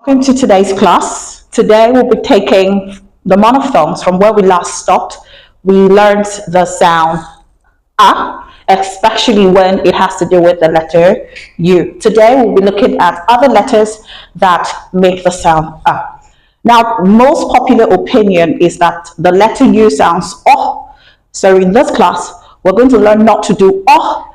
Welcome to today's class. Today we'll be taking the monophthongs from where we last stopped. We learned the sound especially when it has to do with the letter U. Today we'll be looking at other letters that make the sound Now, most popular opinion is that the letter U sounds oh. So in this class, we're going to learn not to do oh.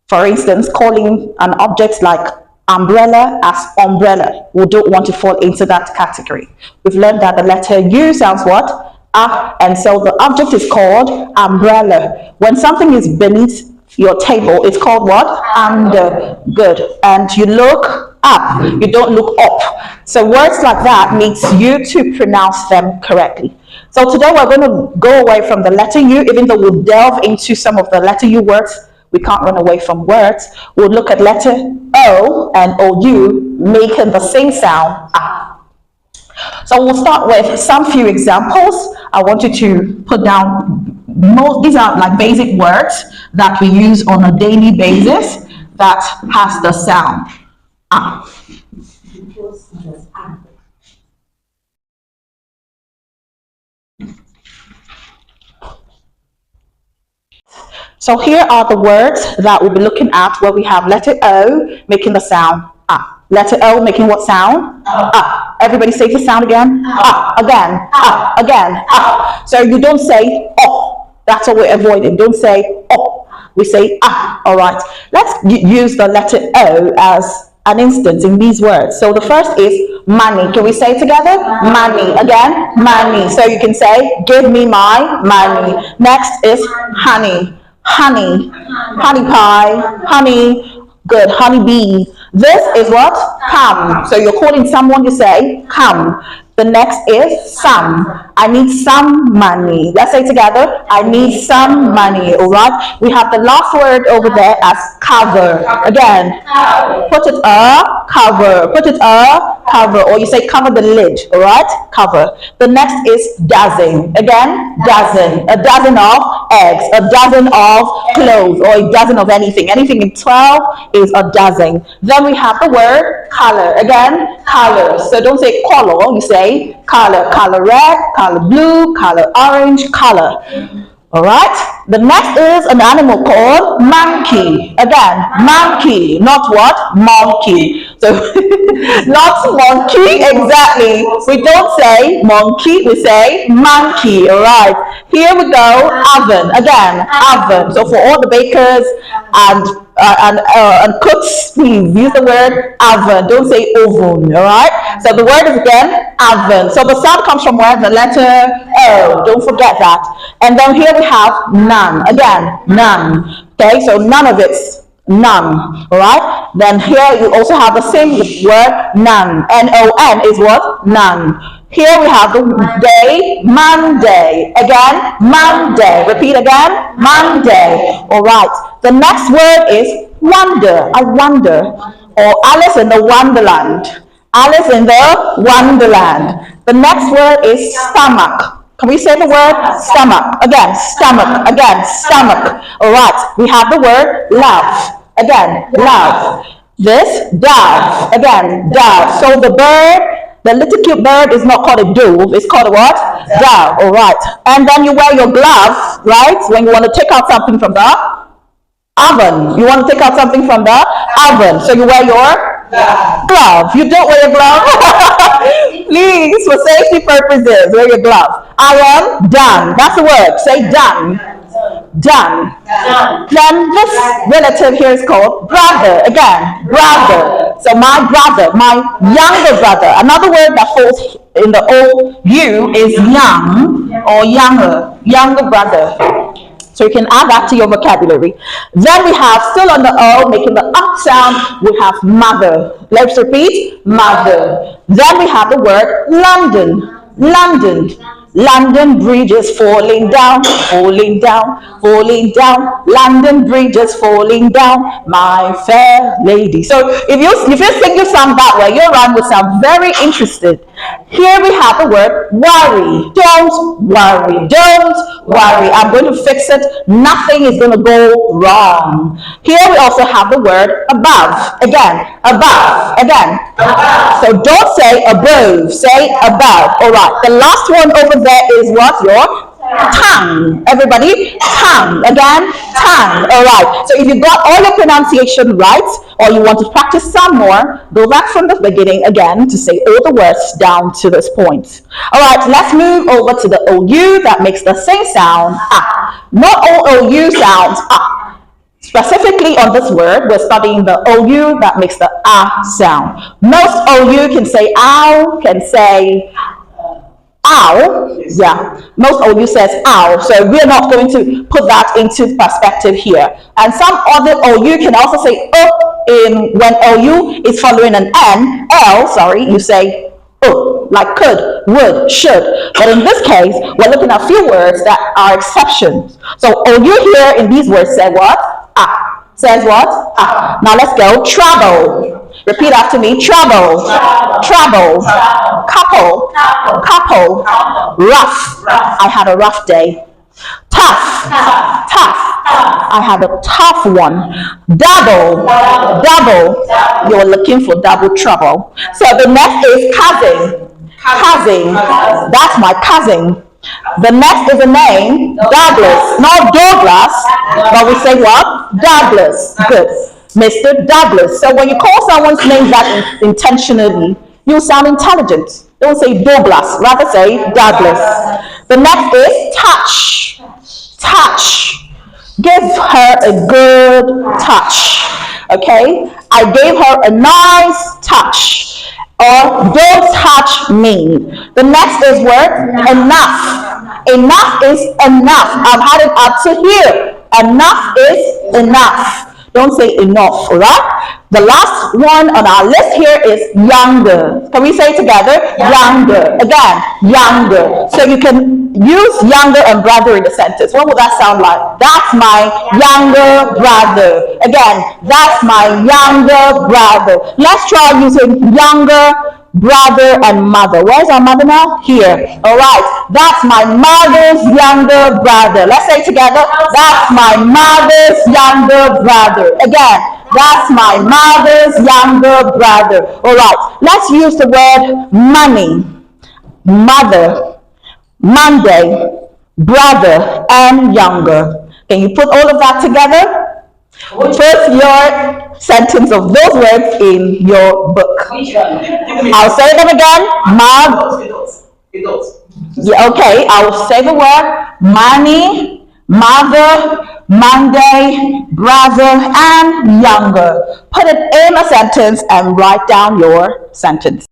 For instance, calling an object like umbrella as umbrella. We don't want to fall into that category. We've learned that the letter U sounds what? And so the object is called umbrella. When something is beneath your table, it's called what? Under. Good. And you look up, you don't look up. So words like that needs you to pronounce them correctly. So today we're going to go away from the letter U, even though we'll delve into some of the letter U words. We can't run away from words. We'll look at letter O and OU making the same sound So we'll start with some few examples. I want you to put down these are like basic words that we use on a daily basis that has the sound So here are the words that we'll be looking at where we have letter O making the sound Letter O making what sound? Everybody say the sound again. Again. Again. So you don't say oh. That's what we're avoiding. Don't say oh. We say all right. Let's use the letter O as an instance in these words. So the first is money. Can we say it together? Money. Again, money. So you can say, give me my money. Next is honey. Honey. Honey pie. Honey. Good. Honey bee. This is what? Come. So you're calling someone, you say, come. The next is some. I need some money. Let's say together, I need some money. All right. We have the last word over there as cover. Again, put it cover. Put it cover. Or you say cover the lid. All right. Cover. The next is dozen. Again, dozen. A dozen of eggs. A dozen of clothes. Or a dozen of anything. Anything in 12 is a dozen. Then we have the word color. Again, color. So don't say color. You say color. Color red, color blue, color orange, color. All right. The next is an animal called monkey. Again, monkey, not what? Monkey. So not monkey, exactly. We don't say monkey, we say monkey. All right. Here we go. Oven. Again, oven. So for all the bakers and cooks, please use the word oven. Don't say oven. All right. So the word is again oven. So the sound comes from where? The letter O. Don't forget that. And then here we have none. Again, none. Okay. So none of it's none. All right. Then here you also have the same word none. N-O-N is what? None. Here we have the day, Monday. Again, Monday. Repeat again, Monday. All right. The next word is wonder. I wonder. Or Alice in the Wonderland. Alice in the Wonderland. The next word is stomach. Can we say the word stomach? Again, stomach. Again, stomach. All right. We have the word love. Again, love. This, dove. Again, dove. So the bird, the little cute bird is not called a dove. It's called a what? Dove. All right. And then you wear your glove, right? When you want to take out something from the oven. You want to take out something from the oven. So you wear your glove. You don't wear your glove. Please, for safety purposes, wear your glove. I am done. That's the word. Say done. Done. Then this relative here is called brother. Again, brother. So my brother, my younger brother. Another word that falls in the O-U is young or younger brother. So you can add that to your vocabulary. Then we have, still on the O, making the up sound, we have mother. Let's repeat, mother. Then we have the word London. London. London Bridge is falling down, falling down, falling down. London Bridge is falling down, my fair lady. So if you sing your song that way, your rhyme will sound very interesting. Here we have the word worry. Don't worry. Don't worry. I'm going to fix it. Nothing is going to go wrong. Here we also have the word above. Again, above. Again. Above. So don't say above. Say above. All right. The last one over there is what? Your tongue. Everybody, tongue. Again, tongue. All right. So if you got all your pronunciation right, or you want to practice some more, go back from the beginning again to say all the words down to this point. All right. Let's move over to the OU that makes the same sound. Ah. Not all OU sounds ah. Specifically on this word, we're studying the OU that makes the ah sound. Most OU can say ow, can say ow. Yeah, most OU says ow, so we're not going to put that into perspective here. And some other OU can also say in when OU is following an you say like could, would, should. But in this case, we're looking at a few words that are exceptions. So OU here in these words say what? Ah. Says what? Ah. Now let's go. Trouble. Repeat after me. Trouble. Trouble. Couple. Couple. Rough. I had a rough day. Tough. Tough. I had a tough one. Double. Double. You're looking for double trouble. So the next is cousin. Cousin. That's my cousin. The next is a name. Douglas. Not Douglas, but we say what? Douglas. Good. Mr. Douglas. So when you call someone's name that intentionally, you sound intelligent. Don't say Douglas, rather say Douglas. The next is touch. Touch. Give her a good touch. Okay? I gave her a nice touch. Or don't touch me. The next is word enough. Enough is enough. I've had it up to here. Enough is enough. Don't say enough, all right? The last one on our list here is younger. Can we say it together? Younger. Again, younger. So you can use younger and brother in a sentence. What would that sound like? That's my younger brother. Again, that's my younger brother. Let's try using younger brother and mother. Where's our mother now? Here. All right. That's my mother's younger brother. Let's say it together. That's my mother's younger brother. Again. That's my mother's younger brother. All right. Let's use the word money, mother, Monday, brother, and younger. Can you put all of that together? Put your sentence of those words in your book. I'll say them again. Yeah, okay. I'll say the word money, mother, Monday, brother, and younger. Put it in a sentence and write down your sentence.